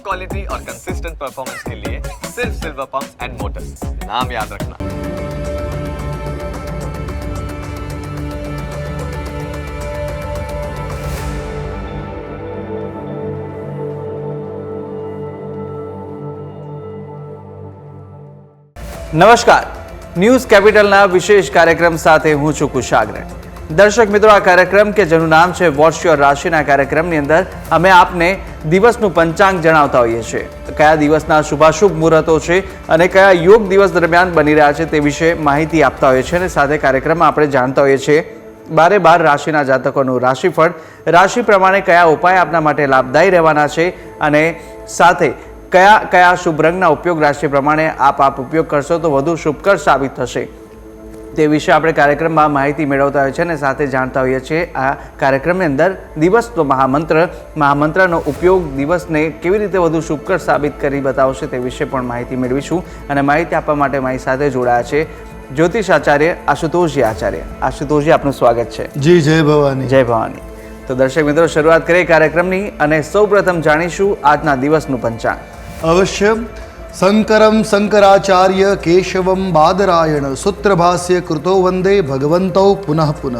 Quality और consistent performance के लिए सिर्फ सिल्वर पंप्स एंड मोटर्स, नाम याद रखना। નમસ્કાર, ન્યૂઝ કેપિટલના વિશેષ કાર્યક્રમ સાથે હું છું કુશાગ્ર। દર્શક મિત્રો, આ કાર્યક્રમ કે જેનું નામ છે વોટ્સ યોર રાશિના કાર્યક્રમની અંદર અમે આપને દિવસનું પંચાંગ જણાવતા હોઈએ છીએ। કયા દિવસના શુભાશુભ મુહૂર્તો છે અને કયા યોગ દિવસ દરમિયાન બની રહ્યા છે તે વિશે માહિતી આપતા હોઈએ છીએ અને સાથે કાર્યક્રમમાં આપણે જાણતા હોઈએ છીએ 12 રાશિના જાતકોનું રાશિફળ, રાશિ પ્રમાણે કયા ઉપાય આપના માટે લાભદાયી રહેવાના છે અને સાથે કયા કયા શુભ રંગના ઉપયોગ રાશિ પ્રમાણે આપ ઉપયોગ કરશો તો વધુ શુભકર સાબિત થશે તે વિશે આપણે કાર્યક્રમમાં માહિતી મેળવતા હોઈએ છીએ અને સાથે જાણતા હોઈએ છીએ। આ કાર્યક્રમની અંદર દિવસનો મહામંત્રનો ઉપયોગ દિવસને કેવી રીતે વધુ શુભકર સાબિત કરી બતાવશે તે વિશે પણ માહિતી મેળવીશું અને માહિતી આપવા માટે મારી સાથે જોડાયા છે જ્યોતિષ આચાર્ય આશુતોષજી આચાર્ય। આશુતોષજી, આપનું સ્વાગત છે। જી, જય ભવાની। જય ભવાની। તો દર્શક મિત્રો, શરૂઆત કરીએ કાર્યક્રમની અને સૌપ્રથમ જાણીશું આજના દિવસનું પંચાંગ। અવશ્ય। શંકરમ શંકરાચાર્ય કેશવમ બાદરાયણ સૂત્રભાષ્ય કૃતો વંદે ભગવંતો પુનઃ પુનઃ।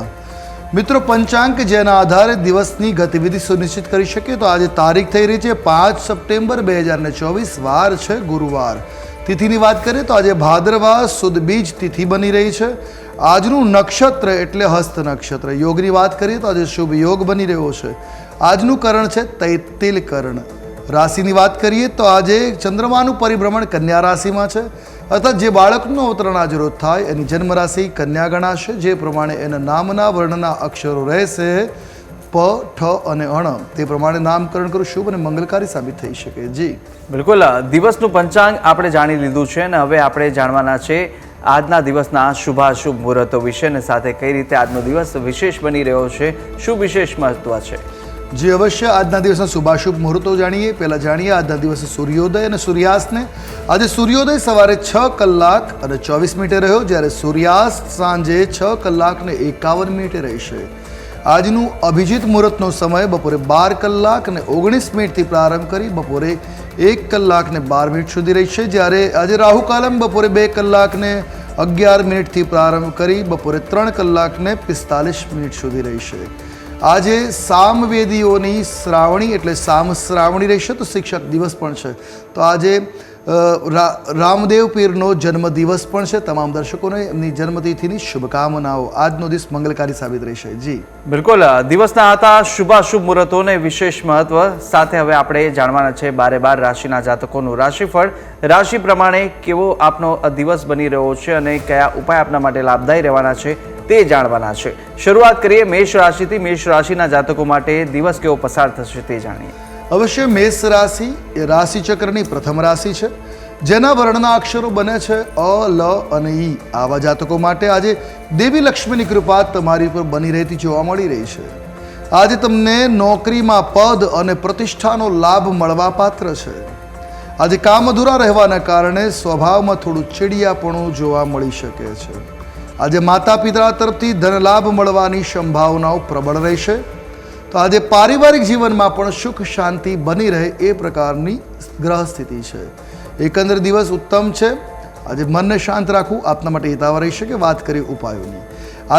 મિત્રો, પંચાંગ જેના આધારે દિવસની ગતિવિધિ સુનિશ્ચિત કરી શકે તો આજે તારીખ થઈ રહી છે 5 સપ્ટેમ્બર 2024, વાર છે ગુરુવાર। તિથિની વાત કરીએ તો આજે ભાદરવા સુદ બીજ તિથિ બની રહી છે। આજનું નક્ષત્ર એટલે હસ્ત નક્ષત્ર। યોગની વાત કરીએ તો આજે શુભ યોગ બની રહ્યો છે। આજનું કરણ છે તૈતિલ કરણ। રાશિની વાત કરીએ તો આજે ચંદ્રમાનું પરિભ્રમણ કન્યા રાશિમાં છે, અર્થાત જે બાળકનું અવતરણ આજે રોજ થાય એની જન્મ રાશિ કન્યા ગણાશે, જે પ્રમાણે એના નામના વર્ણના અક્ષરો રહેશે પ, ઠ અને અણ, તે પ્રમાણે નામકરણ કરવું શુભ અને મંગલકારી સાબિત થઈ શકે। જી બિલકુલ, દિવસનું પંચાંગ આપણે જાણી લીધું છે અને હવે આપણે જાણવાના છે આજના દિવસના શુભાશુભ મુહૂર્તો વિશે અને સાથે કઈ રીતે આજનો દિવસ વિશેષ બની રહ્યો છે, શું વિશેષ મહત્વ છે। જી અવશ્ય। આજના દિવસના શુભાશુભ મુહૂર્તો જાણીએ। પહેલાં જાણીએ આજના દિવસે સૂર્યોદય અને સૂર્યાસ્તને। આજે સૂર્યોદય સવારે 6 કલાક અને 24 મિનિટે રહ્યો, જ્યારે સૂર્યાસ્ત સાંજે 6 કલાક અને 51 મિનિટે રહેશે। આજનું અભિજીત મુહૂર્તનો સમય બપોરે 12 કલાક અને 19 મિનિટથી પ્રારંભ કરી બપોરે 1 કલાક અને 12 મિનિટ સુધી રહેશે, જ્યારે આજે રાહુકાલમ બપોરે 2 કલાક અને 11 મિનિટથી પ્રારંભ કરી બપોરે 3 કલાક અને 45 મિનિટ સુધી રહેશે। આજે સામવેદીઓની શ્રાવણી એટલે સામ શ્રાવણી રહેશે, તો શિક્ષક દિવસ પણ છે। તો આજે રામદેવ પીરનો જન્મદિવસ પણ છે। તમામ દર્શકોને એમની જન્મતિથિની શુભકામનાઓ। આજનો દિવસ મંગલકારી સાબિત રહેશે। જી બિલકુલ, દિવસના હતા શુભાશુભ મુહૂર્તોને વિશેષ મહત્વ સાથે હવે આપણે જાણવાના છે 12 રાશિના જાતકોનું રાશિફળ, રાશિ પ્રમાણે કેવો આપનો દિવસ બની રહ્યો છે અને કયા ઉપાય આપના માટે લાભદાયી રહેવાના છે તે જાણવાના છે। શરૂઆત કરીએ મેષ રાશિથી। મેષ રાશિના જાતકો માટે દિવસ કેવો પસાર થશે તે જાણીએ। અવશ્ય। મેષ રાશિ એ રાશિ ચક્રની પ્રથમ રાશિ છે, જેના વર્ણના અક્ષરો બને છે અ, લ અને ઈ। આવા જાતકો માટે આજે દેવી લક્ષ્મીની કૃપા તમારી પર બની રહેતી જોવા મળી રહી છે। આજે તમને નોકરીમાં પદ અને પ્રતિષ્ઠાનો લાભ મળવા પાત્ર છે। આજે કામ અધૂરા રહેવાના કારણે સ્વભાવમાં થોડું ચીડિયાપણું જોવા મળી શકે છે। આજે માતા પિતા તરફથી ધન લાભ મળવાની સંભાવનાઓ પ્રબળ રહેશે। તો આજે પારિવારિક જીવનમાં પણ સુખ શાંતિ બની રહે એ પ્રકારની ગ્રહ સ્થિતિ છે। એકંદર દિવસ ઉત્તમ છે। આજે મનને શાંત રાખવું આપના માટે હિતાવહ રહી શકે। વાત કરીએ ઉપાયોની।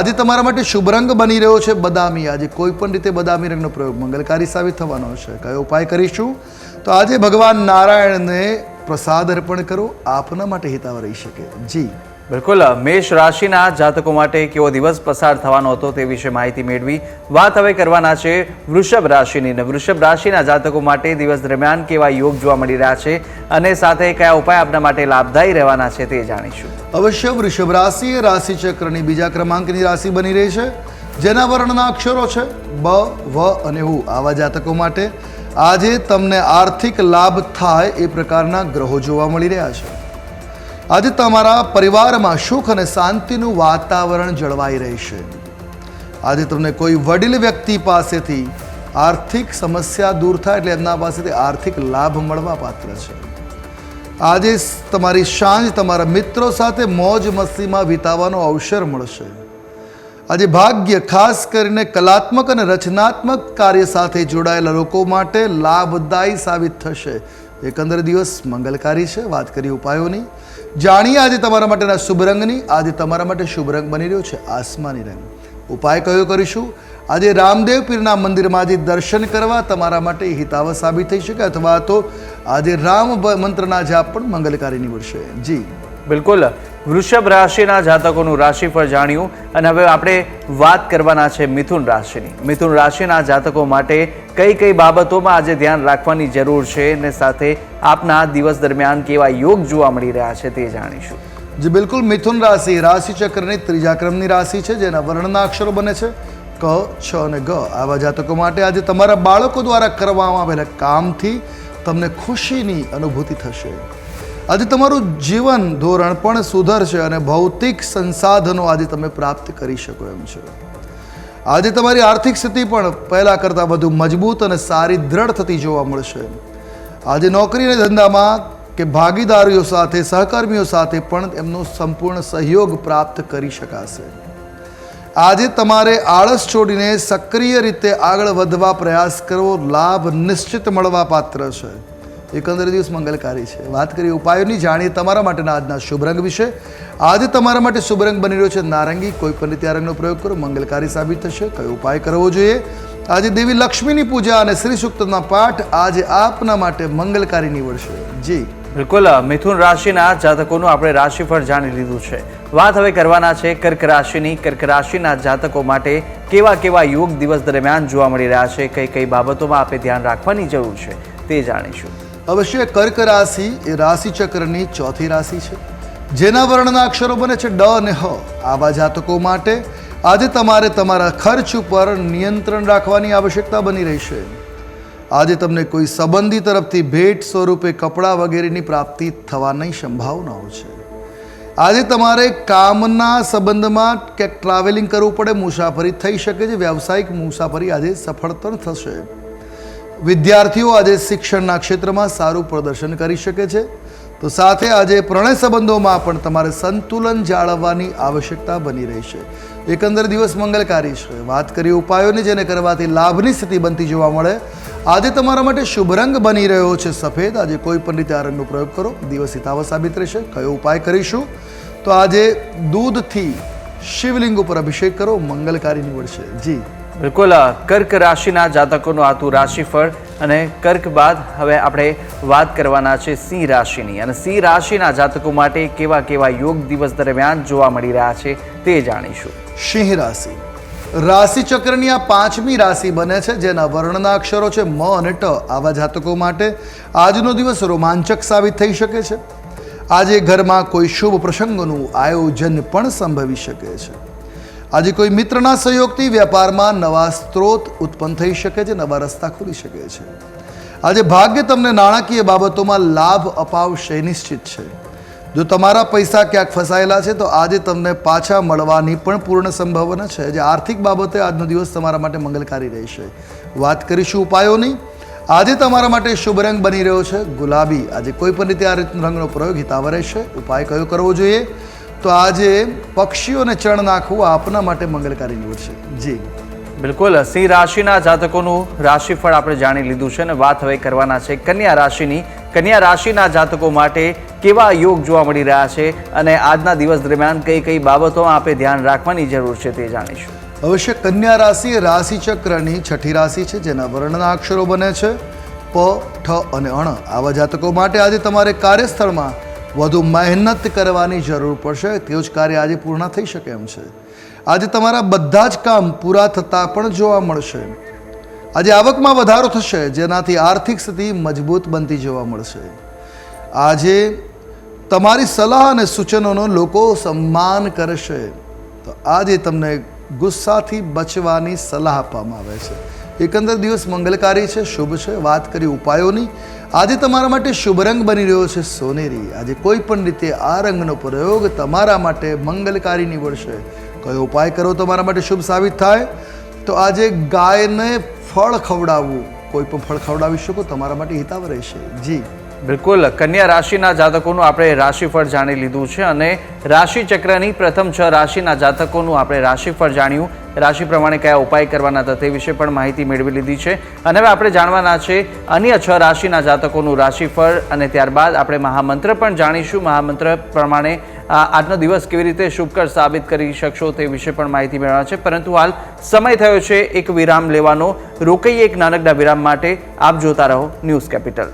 આજે તમારા માટે શુભ રંગ બની રહ્યો છે બદામી। આજે કોઈ પણ રીતે બદામી રંગનો પ્રયોગ મંગલકારી સાબિત થવાનો છે। કયો ઉપાય કરીશું તો આજે ભગવાન નારાયણને પ્રસાદ અર્પણ કરો, આપના માટે હિતાવહ રહી શકે। જી બિલકુલ, મેષ રાશિના જાતકો માટે કેવો દિવસ પસાર થવાનો હતો તે વિશે માહિતી મેળવી। વાત હવે કરવાના છે વૃષભ રાશિની। વૃષભ રાશિના જાતકો માટે દિવસ દરમિયાન કેવા યોગ જોવા મળી રહ્યા છે અને સાથે કયા ઉપાય આપના માટે લાભદાયી રહેવાના છે તે જાણીશું। અવશ્ય। વૃષભ રાશિ એ રાશિ ચક્રની બીજા ક્રમાંકની રાશિ બની રહી છે, જેના વર્ણના અક્ષરો છે બ, વ અને ઉ। આવા જાતકો માટે આજે તમને આર્થિક લાભ થાય એ પ્રકારના ગ્રહો જોવા મળી રહ્યા છે। આજે તમારા પરિવારમાં સુખ અને શાંતિનું વાતાવરણ જળવાઈ રહેશે। આજે તમને કોઈ વડીલ વ્યક્તિ પાસેથી આર્થિક સમસ્યા દૂર થાય એટલે એમના પાસેથી આર્થિક લાભ મળવા પાત્ર છે। આજે તમારી સાંજ તમારા મિત્રો સાથે મોજ મસ્તીમાં વિતાવવાનો અવસર મળશે। આજે ભાગ્ય ખાસ કરીને કલાત્મક અને રચનાત્મક કાર્ય સાથે જોડાયેલા લોકો માટે લાભદાયી સાબિત થશે. એકંદર દિવસ મંગલકારી છે. વાત કરીએ ઉપાયોની. જાણીએ આજે તમારા માટેના શુભ રંગની. આજે તમારા માટે શુભ રંગ બની રહ્યો છે આસમાની રંગ. ઉપાય કયો કરીશું? આજે રામદેવ પીરના મંદિરમાં આજે દર્શન કરવા તમારા માટે હિતાવ સાબિત થઈ શકે, અથવા તો આજે રામ મંત્રના જાપ પણ મંગલકારી નીવડશે. જી બિલકુલ, વૃષભ રાશિના જાતકોનું રાશિફળ જાણ્યું અને હવે આપણે વાત કરવાના છે મિથુન રાશિની. મિથુન રાશિના જાતકો માટે કઈ કઈ બાબતોમાં આજે ધ્યાન રાખવાની જરૂર છે અને સાથે આપના દિવસ દરમિયાન કેવા યોગ જોવા મળી રહ્યા છે તે જાણીશું. જી બિલકુલ, મિથુન રાશિ રાશિ ચક્રની ત્રીજા ક્રમની રાશિ છે, જેના વર્ણના અક્ષરો બને છે ક, છ અને ગ. આવા જાતકો માટે આજે તમારા બાળકો દ્વારા કરવામાં આવેલા કામથી તમને ખુશીની અનુભૂતિ થશે. આજે તમારું જીવન ધોરણ પણ સુધરશે અને ભૌતિક સંસાધનો આજે તમે પ્રાપ્ત કરી શકો એમ છે. આજે તમારી આર્થિક સ્થિતિ પણ પહેલાં કરતાં વધુ મજબૂત અને સારી દ્રઢ થતી જોવા મળશે. આજે નોકરી અને ધંધામાં કે ભાગીદારીઓ સાથે, સહકર્મીઓ સાથે પણ એમનો સંપૂર્ણ સહયોગ પ્રાપ્ત કરી શકાશે. આજે તમારે આળસ છોડીને સક્રિય રીતે આગળ વધવા પ્રયાસ કરવો. લાભ નિશ્ચિત મળવા પાત્ર છે. એકંદર દિવસ મંગલકારી છે. વાત કરીએ ઉપાયોની. જાણીએ તમારા માટેના આજના શુભ રંગ વિશે. આજે તમારા માટે શુભ રંગ બની રહ્યો છે નારંગી. કોઈ પણ રીતે આ રંગનો પ્રયોગ કરો, મંગલકારી સાબિત થશે. કયો ઉપાય કરવો જોઈએ? આજે દેવી લક્ષ્મીની પૂજા અને શ્રી સૂક્તના પાઠ આજે આપના માટે મંગલકારી નીવડશે. જી બિલકુલ, મિથુન રાશિના જાતકોનું આપણે રાશિફળ જાણી લીધું છે. વાત હવે કરવાના છે કર્ક રાશિની. કર્ક રાશિના જાતકો માટે કેવા કેવા યોગ દિવસ દરમિયાન જોવા મળી રહ્યા છે, કઈ કઈ બાબતોમાં આપણે ધ્યાન રાખવાની જરૂર છે તે જાણીશું. અવશ્ય, કર્ક રાશિ એ રાશિ ચક્રની ચોથી રાશિ છે, જેના વર્ણના અક્ષરો બને છે ડ અને હ. આવા જાતકો માટે આજે તમારે તમારા ખર્ચ ઉપર નિયંત્રણ રાખવાની આવશ્યકતા બની રહેશે. આજે તમને કોઈ સંબંધી તરફથી ભેટ સ્વરૂપે કપડાં વગેરેની પ્રાપ્તિ થવાની સંભાવનાઓ છે. આજે તમારે કામના સંબંધમાં ક્યાંક ટ્રાવેલિંગ કરવું પડે, મુસાફરી થઈ શકે છે. વ્યાવસાયિક મુસાફરી આજે સફળ પણ થશે. વિદ્યાર્થીઓ આજે શિક્ષણના ક્ષેત્રમાં સારું પ્રદર્શન કરી શકે છે. તો સાથે આજે પ્રણય સંબંધોમાં પણ તમારે સંતુલન જાળવવાની આવશ્યકતા બની રહેશે. એકંદર દિવસ મંગલકારી છે. વાત કરીએ ઉપાયોની, જેને કરવાથી લાભની સ્થિતિ બનતી જોવા મળે. આજે તમારા માટે શુભ રંગ બની રહ્યો છે સફેદ. આજે કોઈ પણ રીતે આ રંગનો પ્રયોગ કરો, દિવસ હિતાવ સાબિત રહેશે. કયો ઉપાય કરીશું? તો આજે દૂધથી શિવલિંગ ઉપર અભિષેક કરો, મંગલકારી નીવડશે. જી બિલકુલ, કર્ક રાશિના જાતકોનું આતું રાશિફળ. અને કર્ક બાદ હવે આપણે વાત કરવાના છે સિંહ રાશિની. અને સિંહ રાશિના જાતકો માટે કેવા કેવા યોગ દિવસ દરમિયાન જોવા મળી રહ્યા છે તે જાણીશું. સિંહ રાશિ રાશિ ચક્રની આ પાંચમી રાશિ બને છે, જેના વર્ણના અક્ષરો છે મ અને ટ. આવા જાતકો માટે આજનો દિવસ રોમાંચક સાબિત થઈ શકે છે. આજે ઘરમાં કોઈ શુભ પ્રસંગોનું આયોજન પણ સંભવી શકે છે. આજે કોઈ મિત્રના સહયોગથી વેપારમાં નવા સ્ત્રોત ઉત્પન્ન થઈ શકે છે, નવા રસ્તા ખુલી શકે છે. આજે ભાગ્ય તમને નાણાકીય બાબતોમાં લાભ અપાવશે નિશ્ચિત છે. જો તમારા પૈસા ક્યાંક ફસાયેલા છે તો આજે તમને પાછા મળવાની પણ પૂર્ણ સંભાવના છે. જે આર્થિક બાબતે આજનો દિવસ તમારા માટે મંગલકારી રહેશે. વાત કરીશું ઉપાયોની. આજે તમારા માટે શુભ રંગ બની રહ્યો છે ગુલાબી. આજે કોઈ પણ રીતે આ રંગનો પ્રયોગ હિતાવ રહેશે. ઉપાય કયો કરવો જોઈએ? તો આજે પક્ષીઓને ચણ નાખવું આપના માટે મંગલકારી નીવડશે. જી બિલકુલ, સિંહ રાશિના જાતકોનું રાશિફળ આપણે જાણી લીધું છે અને વાત હવે કરવાના છે કન્યા રાશિની. કન્યા રાશિના જાતકો માટે કેવા યોગ જોવા મળી રહ્યા છે અને આજના દિવસ દરમિયાન કઈ કઈ બાબતોમાં આપણે ધ્યાન રાખવાની જરૂર છે તે જાણીશું. અવશ્ય, કન્યા રાશિ એ રાશિ ચક્રની છઠ્ઠી રાશિ છે, જેના વર્ણના અક્ષરો બને છે પ, ઠ અને અણ. આવા જાતકો માટે આજે તમારે કાર્યસ્થળમાં વધુ મહેનત કરવાની જરૂર પડશે. તેવું જ કાર્ય આજે પૂર્ણ થઈ શકે એમ છે. આજે તમારા બધા જ કામ પૂરા થતાં પણ જોવા મળશે. આજે આવકમાં વધારો થશે, જેનાથી આર્થિક સ્થિતિ મજબૂત બનતી જોવા મળશે. આજે તમારી સલાહ અને સૂચનોનો લોકો સન્માન કરશે. તો આજે તમને ગુસ્સાથી બચવાની સલાહ આપવામાં આવે છે. એકંદર દિવસ મંગલકારી છે, શુભ છે. વાત કરી ઉપાયોની. આજે તમારા માટે શુભ રંગ બની રહ્યો છે સોનેરી. આજે કોઈ પણ રીતે આ રંગનો પ્રયોગ તમારા માટે મંગલકારી નીવડશે. કયો ઉપાય કરો તમારા માટે શુભ સાબિત થાય? તો આજે ગાયને ફળ ખવડાવવું. કોઈ પણ ફળ ખવડાવી શકો, તમારા માટે હિતાવ રહેશે. જી બિલકુલ, કન્યા રાશિના જાતકોનું આપણે રાશિફળ જાણી લીધું છે અને રાશિ ચક્રની પ્રથમ 6 રાશિના જાતકોનું આપણે રાશિફળ જાણ્યું. રાશિ પ્રમાણે કયા ઉપાય કરવાના હતા તે વિશે પણ માહિતી મેળવી લીધી છે. અને હવે આપણે જાણવાના છે અન્ય 6 રાશિના જાતકોનું રાશિફળ અને ત્યારબાદ આપણે મહામંત્ર પણ જાણીશું. મહામંત્ર પ્રમાણે આજનો દિવસ કેવી રીતે શુભકર સાબિત કરી શકશો તે વિશે પણ માહિતી મેળવવા છે. પરંતુ હાલ સમય થયો છે એક વિરામ લેવાનો. રોકાઈએ એક નાનકડા વિરામ માટે. આપ જોતા રહો ન્યૂઝ કેપિટલ.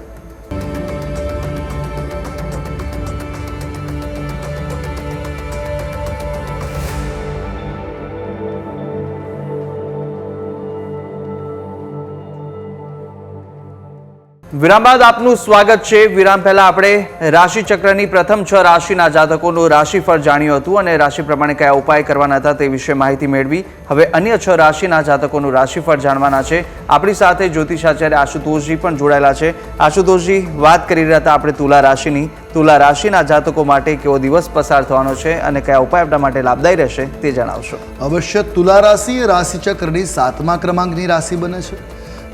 વિરામ બાદ આપનું સ્વાગત છે. વિરામ પહેલા આપણે રાશિ ચક્રની પ્રથમ 6 રાશિના જાતકોનું રાશિફળ જાણ્યું હતું અને રાશિ પ્રમાણે કયા ઉપાય કરવાના હતા તે વિશે માહિતી મેળવી. હવે અન્ય 6 રાશિના જાતકોનું રાશિફળ જાણવાના છે. આપણી સાથે જ્યોતિષાચાર્ય આશુતોષજી પણ જોડાયેલા છે. આશુતોષજી, વાત કરી રહ્યા હતા આપણે તુલા રાશિની. તુલા રાશિના જાતકો માટે કેવો દિવસ પસાર થવાનો છે અને કયા ઉપાય આપણા માટે લાભદાયી રહેશે તે જણાવશો. અવશ્ય. તુલા રાશિ એ રાશિચક્રની 7મા ક્રમાંકની રાશિ બને છે,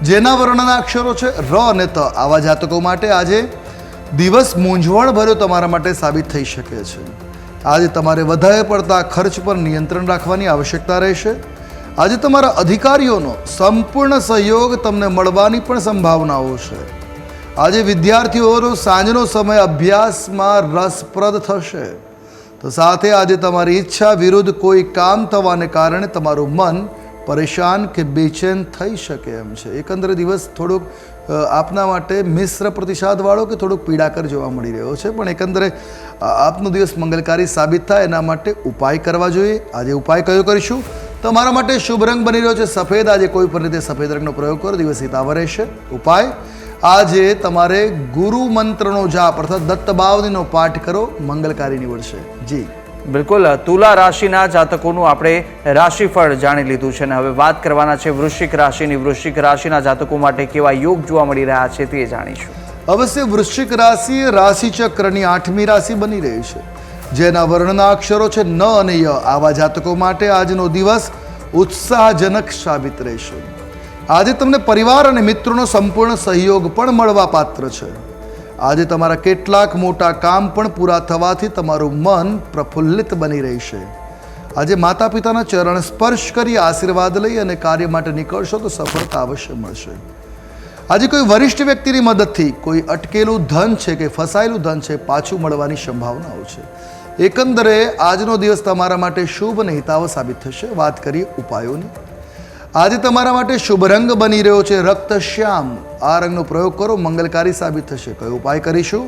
જેના વર્ણના અક્ષરો છે ર અને ત. આવા જાતકો માટે આજે દિવસ મૂંઝવણભર્યો તમારા માટે સાબિત થઈ શકે છે. આજે તમારે વધારે પડતા ખર્ચ પર નિયંત્રણ રાખવાની આવશ્યકતા રહેશે. આજે તમારા અધિકારીઓનો સંપૂર્ણ સહયોગ તમને મળવાની પણ સંભાવનાઓ છે. આજે વિદ્યાર્થીઓનો સાંજનો સમય અભ્યાસમાં રસપ્રદ થશે. તો સાથે આજે તમારી ઈચ્છા વિરુદ્ધ કોઈ કામ થવાને કારણે તમારું મન પરેશાન કે બેચેન થઈ શકે એમ છે. એકંદરે દિવસ થોડોક આપના માટે મિશ્ર પ્રતિસાદવાળો કે થોડોક પીડાકર જોવા મળી રહ્યો છે. પણ એકંદરે આપનો દિવસ મંગલકારી સાબિત થાય એના માટે ઉપાય કરવા જોઈએ. આજે ઉપાય કયો કરીશું? તમારા માટે શુભ રંગ બની રહ્યો છે સફેદ. આજે કોઈ પણ રીતે સફેદ રંગનો પ્રયોગ કરો, દિવસ હિતાવહ રહેશે. ઉપાય: આજે તમારે ગુરુ મંત્રનો જાપ અર્થાત દત્ત બાવનીનો પાઠ કરો, મંગલકારી નીવડશે. જી બિલકુલ, તુલા રાશિના જાતકોનું આપણે રાશિફળ જાણી લીધું છે અને હવે વાત કરવાના છે વૃશ્ચિક રાશિની. વૃશ્ચિક રાશિના જાતકો માટે કેવા યોગ જોવા મળી રહ્યા છે તે જાણીશું. અવશ્ય. વૃશ્ચિક રાશિ એ રાશિચક્રની 8મી રાશિ બની રહી છે, જેના વર્ણના અક્ષરો છે ન અને ય. આવા જાતકો માટે આજનો દિવસ ઉત્સાહજનક સાબિત રહેશે. આજે તમને પરિવાર અને મિત્રોનો સંપૂર્ણ સહયોગ પણ મળવા પાત્ર છે. આજે તમારા કેટલાક મોટા કામ પણ પૂરા થવાથી તમારું મન પ્રફુલ્લિત બની રહેશે. આજે માતા પિતાના ચરણ સ્પર્શ કરી આશીર્વાદ લઈ અને કાર્ય માટે નીકળશો તો સફળતા અવશ્ય મળશે. આજે કોઈ વરિષ્ઠ વ્યક્તિની મદદથી કોઈ અટકેલું ધન છે કે ફસાયેલું ધન છે પાછું મળવાની સંભાવનાઓ છે. એકંદરે આજનો દિવસ તમારા માટે શુભ અને હિતાવહ સાબિત થશે. વાત કરીએ ઉપાયોની. આજે તમારા માટે શુભ રંગ બની રહ્યો છે રક્તશ્યામ. આ રંગનો પ્રયોગ કરો, મંગલકારી સાબિત થશે. કયો ઉપાય કરીશું?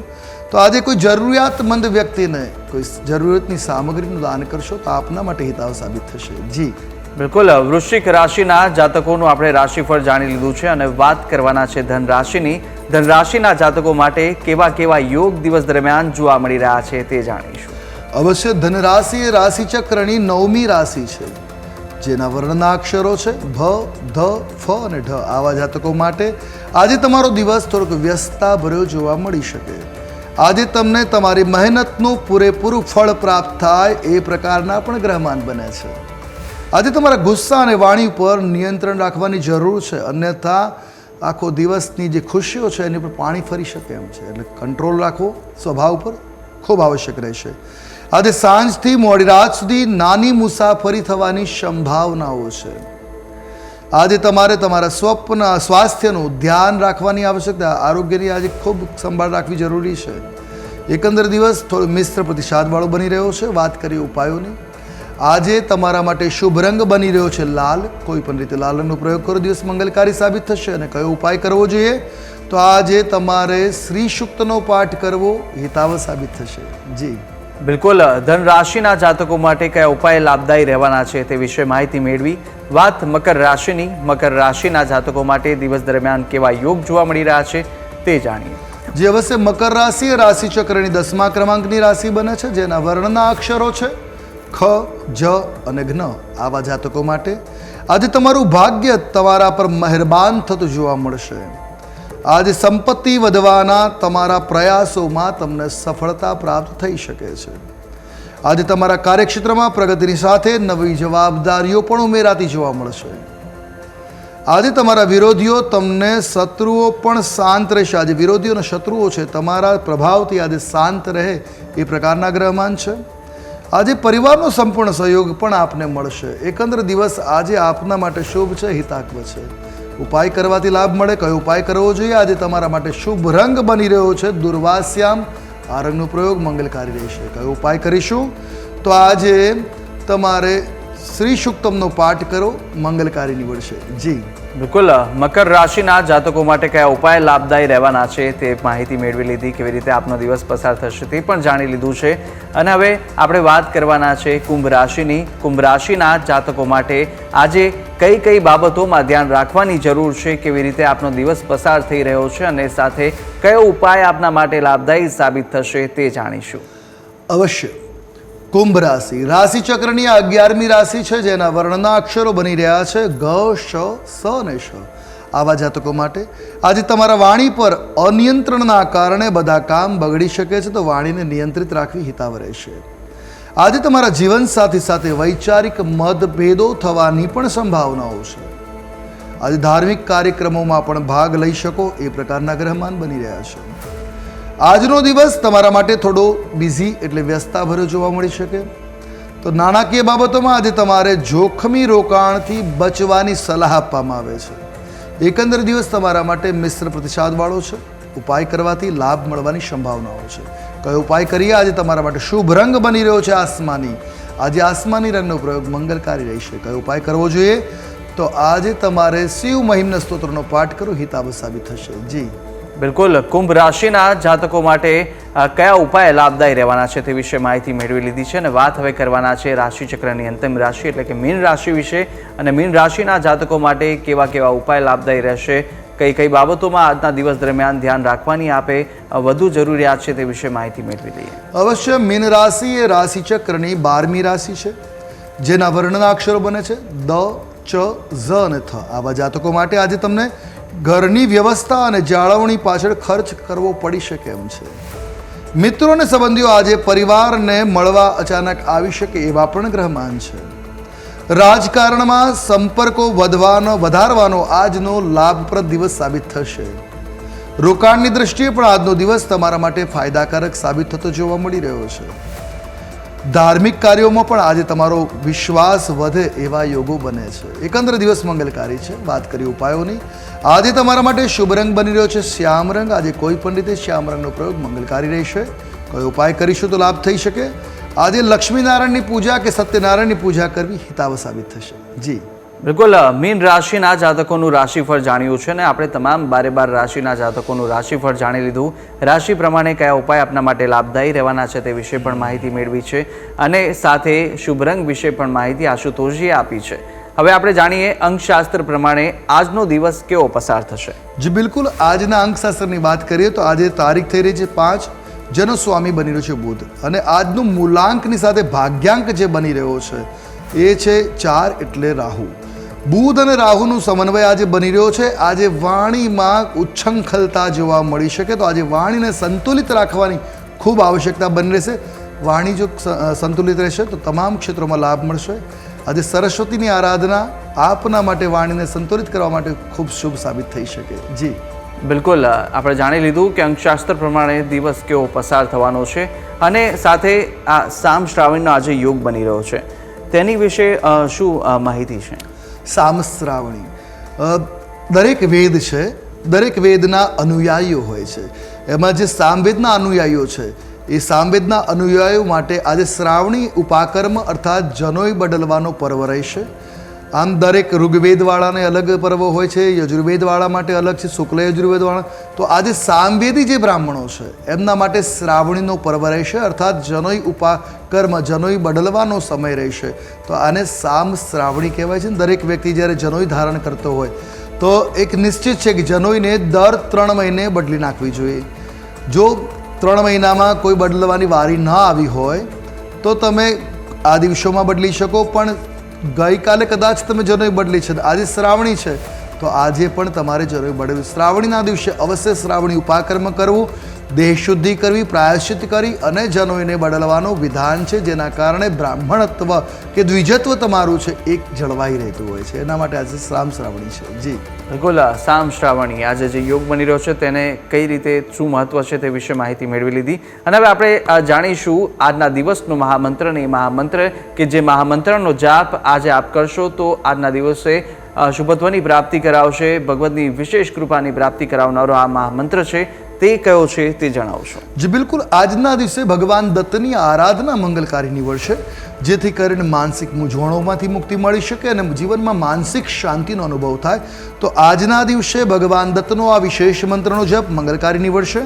તો આજે કોઈ જરૂરિયાતમંદ વ્યક્તિને કોઈ જરૂરિયાતની સામગ્રીનું દાન કરશો તો આપના માટે હિતાવહ સાબિત થશે. જી બિલકુલ, વૃશ્ચિક રાશિના જાતકોનું આપણે રાશિફળ જાણી લીધું છે અને વાત કરવાના છે ધન રાશિની. ધન રાશિના જાતકો માટે કેવા કેવા યોગ દિવસ દરમિયાન જોવા મળી રહ્યા છે તે જાણીશું. અવશ્ય. ધન રાશિ એ રાશિચક્રની 9મી રાશિ છે, જેના વર્ણના અક્ષરો છે ભ, ધ, ફ અને ઢ. આવા જાતકો માટે આજે તમારો દિવસ થોડોક વ્યસ્તતાભર્યો જોવા મળી શકે. આજે તમને તમારી મહેનતનું પૂરેપૂરું ફળ પ્રાપ્ત થાય એ પ્રકારના પણ ગ્રહમાન બને છે. આજે તમારા ગુસ્સા અને વાણી પર નિયંત્રણ રાખવાની જરૂર છે, અન્યથા આખો દિવસની જે ખુશીઓ છે એની પર પાણી ફરી શકે એમ છે. એટલે કંટ્રોલ રાખવો સ્વભાવ પર ખૂબ આવશ્યક રહેશે. આજે સાંજથી મોડી રાત સુધી નાની મુસાફરી થવાની સંભાવનાઓ છે. આજે તમારે તમારા સ્વાસ્થ્યનું ધ્યાન રાખવાની આવશ્યકતા, આરોગ્યની આજે ખૂબ સંભાળ રાખવી જરૂરી છે. એકંદર દિવસ થોડો મિશ્ર પ્રતિસાદવાળો બની રહ્યો છે. વાત કરીએ ઉપાયોની. આજે તમારા માટે શુભ રંગ બની રહ્યો છે લાલ. કોઈ પણ રીતે લાલ રંગનો પ્રયોગ કરો, દિવસ મંગલકારી સાબિત થશે. અને કયો ઉપાય કરવો જોઈએ? તો આજે તમારે શ્રી સૂક્તનો પાઠ કરવો હિતાવહ સાબિત થશે. જી બિલકુલ, ધન રાશિના જાતકો માટે કયા ઉપાય લાભદાયી રહેવાના છે તે વિશે માહિતી મેળવી. વાત મકર રાશિની. મકર રાશિના જાતકો માટે દિવસ દરમિયાન કેવા યોગ જોવા મળી રહ્યા છે તે જાણીએ. જે અવશ્ય. મકર રાશિ એ રાશિચક્રની 10મા ક્રમાંકની રાશિ બને છે, જેના વર્ણના અક્ષરો છે ખ, જ અને જ્ઞ. આવા જાતકો માટે આજે તમારું ભાગ્ય તમારા પર મહેરબાન થતું જોવા મળશે. આજે સંપત્તિ વધવાના તમારા પ્રયાસોમાં તમને સફળતા પ્રાપ્ત થઈ શકે છે. આજે તમારા કાર્યક્ષેત્રમાં પ્રગતિની સાથે નવી જવાબદારીઓ પણ ઉમેરાતી જોવા મળશે. આજે તમારા વિરોધીઓ તમને શત્રુઓ પણ શાંત રહેશે. આજે વિરોધીઓ અને શત્રુઓ છે તમારા પ્રભાવથી આજે શાંત રહે એ પ્રકારના ગ્રહમાન છે. આજે પરિવારનો સંપૂર્ણ સહયોગ પણ આપને મળશે. એકંદર દિવસ આજે આપના માટે શુભ છે, હિતાત્મ છે. ઉપાય કરવાથી લાભ મળે. કયો ઉપાય કરવો જોઈએ? આજે તમારા માટે શુભ રંગ બની રહ્યો છે દુર્વાશ્યામ. આ રંગનો પ્રયોગ મંગલકારી રહેશે. કયો ઉપાય કરીશું? તો આજે તમારે શ્રી સુક્તમનો પાઠ કરો, મંગલકારી નીવડશે. જી બિલકુલ. મકર રાશિના જાતકો માટે કયા ઉપાય લાભદાયી રહેવાના છે તે માહિતી મેળવી લીધી. કેવી રીતે આપનો દિવસ પસાર થશે તે પણ જાણી લીધું છે. અને હવે આપણે વાત કરવાના છે કુંભ રાશિની. કુંભ રાશિના જાતકો માટે આજે કઈ કઈ બાબતોમાં ધ્યાન રાખવાની જરૂર છે, કેવી રીતે આપનો દિવસ પસાર થઈ રહ્યો છે અને સાથે કયો ઉપાય આપના માટે લાભદાયી સાબિત થશે તે જાણીશું. અવશ્ય. કુંભ રાશિ રાશિ ચક્રની આ 11મી રાશિ છે, જેના વર્ણના અક્ષરો બની રહ્યા છે ગ, શ, સ અને શ. આવા જાતકો માટે આજે તમારા વાણી પર અનિયંત્રણના કારણે બધા કામ બગડી શકે છે, તો વાણીને નિયંત્રિત રાખવી હિતાવ રહેશે. આજે તમારા જીવનસાથી સાથે વૈચારિક મતભેદો થવાની પણ સંભાવનાઓ છે. આજે ધાર્મિક કાર્યક્રમોમાં પણ ભાગ લઈ શકો એ પ્રકારના ગ્રહમાન બની રહ્યા છે. આજનો દિવસ તમારા માટે થોડો બિઝી એટલે વ્યસ્તતાભર્યો જોવા મળી શકે. તો નાણાકીય બાબતોમાં આજે તમારે જોખમી રોકાણથી બચવાની સલાહ આપવામાં આવે છે. એકંદર દિવસ તમારા માટે મિશ્ર પ્રતિસાદવાળો છે. ઉપાય કરવાથી લાભ મળવાની સંભાવનાઓ છે. કયો ઉપાય કરીએ? આજે તમારા માટે શુભ રંગ બની રહ્યો છે આસમાની. આજે આસમાની રંગનો પ્રયોગ મંગલકારી રહેશે. કયો ઉપાય કરવો જોઈએ? તો આજે તમારે શિવ મહિમ્ન સ્તોત્રનો પાઠ કરો, હિતાવ સાબિત થશે. જી બિલકુલ. કુંભ રાશિના જાતકો માટે કયા ઉપાય લાભદાયી રહેવાના છે તે વિશે માહિતી મેળવી લીધી છે. અને વાત હવે કરવાના છે રાશિચક્રની અંતિમ રાશિ એટલે કે મીન રાશિ વિશે. અને મીન રાશિના જાતકો માટે કેવા કેવા ઉપાય લાભદાયી રહેશે, કઈ કઈ બાબતોમાં આજના દિવસ દરમિયાન ધ્યાન રાખવાની આપે વધુ જરૂરિયાત છે તે વિશે માહિતી મેળવી લઈએ. અવશ્ય. મીન રાશિ એ રાશિચક્રની 12મી રાશિ છે, જેના વર્ણના અક્ષરો બને છે દ, ચ, ઝ અને થ. આવા જાતકો માટે આજે તમને ઘરની વ્યવસ્થા અને જાળવણી પાછળ ખર્ચ કરવો પડી શકે એમ છે. મિત્રો અને સંબંધીઓ આજે પરિવારને મળવા અચાનક આવી શકે એવા પણ ગ્રહમાન છે. રાજકારણમાં સંપર્કો વધારવાનો આજનો લાભપ્રદ દિવસ સાબિત થશે. રોકાણની દ્રષ્ટિએ પણ આજનો દિવસ તમારા માટે ફાયદાકારક સાબિત થતો જોવા મળી રહ્યો છે. ધાર્મિક કાર્યોમાં પણ આજે તમારો વિશ્વાસ વધે એવા યોગો બને છે. એકંદર દિવસ મંગલકારી છે. વાત કરીએ ઉપાયોની. આજે તમારા માટે શુભ રંગ બની રહ્યો છે શ્યામ રંગ. આજે કોઈ પણ રીતે શ્યામ રંગનો પ્રયોગ મંગલકારી રહેશે. કયો ઉપાય કરીશું તો લાભ થઈ શકે? આજે લક્ષ્મીનારાયણની પૂજા કે સત્યનારાયણની પૂજા કરવી હિતાવ સાબિત થશે. જી બિલકુલ. મીન રાશિના જાતકોનું રાશિફળ જાણ્યું છે ને આપણે તમામ 12 રાશિના જાતકોનું રાશિફળ જાણી લીધું. રાશિ પ્રમાણે કયા ઉપાય આપના માટે લાભદાયી રહેવાના છે તે વિશે પણ માહિતી મેળવી છે અને સાથે શુભ રંગ વિશે પણ માહિતી આશુતોષજીએ આપી છે. હવે આપણે જાણીએ અંકશાસ્ત્ર પ્રમાણે આજનો દિવસ કેવો પસાર થશે. જી બિલકુલ. આજના અંકશાસ્ત્રની વાત કરીએ તો આજે તારીખ થઈ રહી છે 5, જેનો સ્વામી બની રહ્યો છે બુધ. અને આજનું મૂલાંકની સાથે ભાગ્યાંક જે બની રહ્યો છે એ છે 4 એટલે રાહુ. બુધ અને રાહુનું સમન્વય આજે બની રહ્યો છે. આજે વાણીમાં ઉચ્છંખલતા જોવા મળી શકે, તો આજે વાણીને સંતુલિત રાખવાની ખૂબ આવશ્યકતા બની રહેશે. વાણી જો સંતુલિત રહેશે તો તમામ ક્ષેત્રોમાં લાભ મળશે. આજે સરસ્વતીની આરાધના આપના માટે વાણીને સંતુલિત કરવા માટે ખૂબ શુભ સાબિત થઈ શકે. જી બિલકુલ. આપણે જાણી લીધું કે અંકશાસ્ત્ર પ્રમાણે દિવસ કેવો પસાર થવાનો છે અને સાથે આ સામ શ્રાવણનો આજે યોગ બની રહ્યો છે, તેની વિશે શું માહિતી છે? સામ શ્રાવણી દરેક વેદ છે, દરેક વેદના અનુયાયીઓ હોય છે. એમાં જે સામવેદના અનુયાયીઓ છે એ સામવેદના અનુયાયીઓ માટે આજે શ્રાવણી ઉપાકર્મ અર્થાત જનોઈ બદલવાનો પર્વ રહેશે. આમ દરેક ઋગ્વેદવાળાને અલગ પર્વ હોય છે, યજુર્વેદવાળા માટે અલગ છે, શુક્લ યજુર્વેદવાળા. તો આજે સામવેદી જે બ્રાહ્મણો છે એમના માટે શ્રાવણીનો પર્વ રહેશે અર્થાત જનોઈ ઉપાકર્મ જનોઈ બદલવાનો સમય રહેશે. તો આને સામ શ્રાવણી કહેવાય છે. દરેક વ્યક્તિ જ્યારે જનોઈ ધારણ કરતો હોય તો એક નિશ્ચિત છે કે જનોઈને દર 3 મહિને બદલી નાખવી જોઈએ. જો 3 મહિનામાં કોઈ બદલવાની વારી ન આવી હોય તો તમે આ દિવસોમાં બદલી શકો, પણ ગઈકાલે કદાચ તમે જનોઈ બદલી છે, આજે શ્રાવણી છે તો આજે પણ તમારે જનોઈ બદલવી. શ્રાવણીના દિવસે અવશ્ય શ્રાવણી ઉપાકર્મ કરવું દેહ શુદ્ધિ કરવી, પ્રાયશ્ચિત કરી અને જનોઈને બદલવાનું વિધાન છે, જેના કારણે બ્રાહ્મણત્વ કે દ્વિજત્વ તમારું છે એક જળવાઈ રહેતું હોય છે. એના માટે આજે સામ શ્રાવણી છે. જી બિલકુલ, સામ શ્રાવણી આજે જે યોગ બની રહ્યો છે તેને કઈ રીતે શું મહત્વ છે તે વિશે માહિતી મેળવી લીધી. અને હવે આપણે જાણીશું આજના દિવસનો મહામંત્ર અને એ મહામંત્ર કે જે મહામંત્રનો જાપ આજે આપ કરશો તો આજના દિવસે શુભત્વની પ્રાપ્તિ કરાવશે, ભગવદની વિશેષ કૃપાની પ્રાપ્તિ કરાવનારો આ મહામંત્ર છે તે કયો છે તે જણાવશો. જી બિલકુલ, આજના દિવસે ભગવાન દત્તની આરાધના મંગલકારી નીવડશે, જેથી કરીને માનસિક મૂંઝવણોમાંથી મુક્તિ મળી શકે અને જીવનમાં માનસિક શાંતિનો અનુભવ થાય. તો આજના દિવસે ભગવાન દત્તનો આ વિશેષ મંત્રનો જપ મંગલકારી નીવડશે.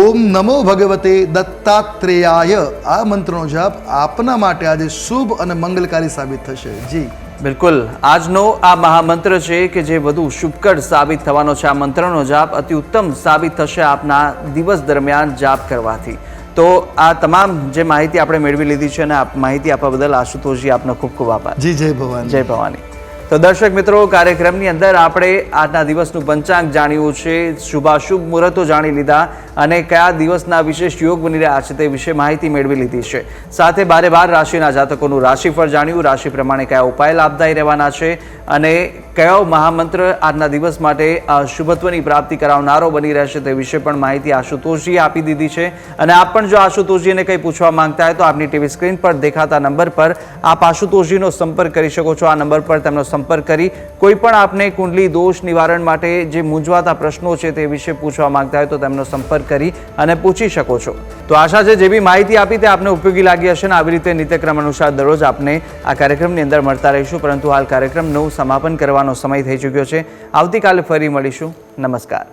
ઓમ નમો ભગવતે દત્તાત્રેયાય. આ મંત્રનો જપ આપના માટે આજે શુભ અને મંગલકારી સાબિત થશે. જી બિલકુલ, આજનો આ મહામંત્ર છે કે જે વધુ શુભકર સાબિત થવાનો છે. આ મંત્રનો જાપ અતિ ઉત્તમ સાબિત થશે આપના દિવસ દરમિયાન જાપ કરવાથી. તો આ તમામ જે માહિતી આપણે મેળવી લીધી છે અને માહિતી આપવા બદલ આશુતોષજી આપનો ખૂબ ખૂબ આભાર. જી જય ભવાની. જય ભવાની. તો દર્શક મિત્રો, કાર્યક્રમની અંદર આપણે આજના દિવસનું પંચાંગ જાણ્યું છે, શુભાશુભ મુહૂર્તો જાણી લીધા અને કયા દિવસના વિશેષ યોગ બની રહ્યા છે તે વિશે માહિતી મેળવી લીધી છે. સાથે 12 રાશિના જાતકોનું રાશિફળ જાણ્યું, રાશિ પ્રમાણે કયા ઉપાય લાભદાયી રહેવાના છે અને કયો મહામંત્ર આજના દિવસ માટે શુભત્વની પ્રાપ્તિ કરાવનારો બની રહેશે તે વિશે પણ માહિતી આશુતોષજીએ આપી દીધી છે. અને આપ પણ જો આશુતોષજીને કંઈ પૂછવા માંગતા હોય તો આપની ટીવી સ્ક્રીન પર દેખાતા નંબર પર આપ આશુતોષજીનો સંપર્ક કરી શકો છો. આ નંબર પર તેમનો સંપર્ક કરી કોઈ પણ આપને કુંડલી દોષ નિવારણ માટે જે મૂંઝવાતા પ્રશ્નો છે તે વિશે પૂછવા માંગતા હોય તો તેમનો સંપર્ક કરી અને પૂછી શકો છો. તો આશા છે જે બી માહિતી આપી તે આપને ઉપયોગી લાગી હશે ને આવી રીતે નિત્યક્રમ અનુસાર દરરોજ આપને આ કાર્યક્રમની અંદર મળતા રહીશું. પરંતુ હાલ કાર્યક્રમનું સમાપન કરવાનો સમય થઈ ચૂક્યો છે. આવતીકાલે ફરી મળીશું. નમસ્કાર.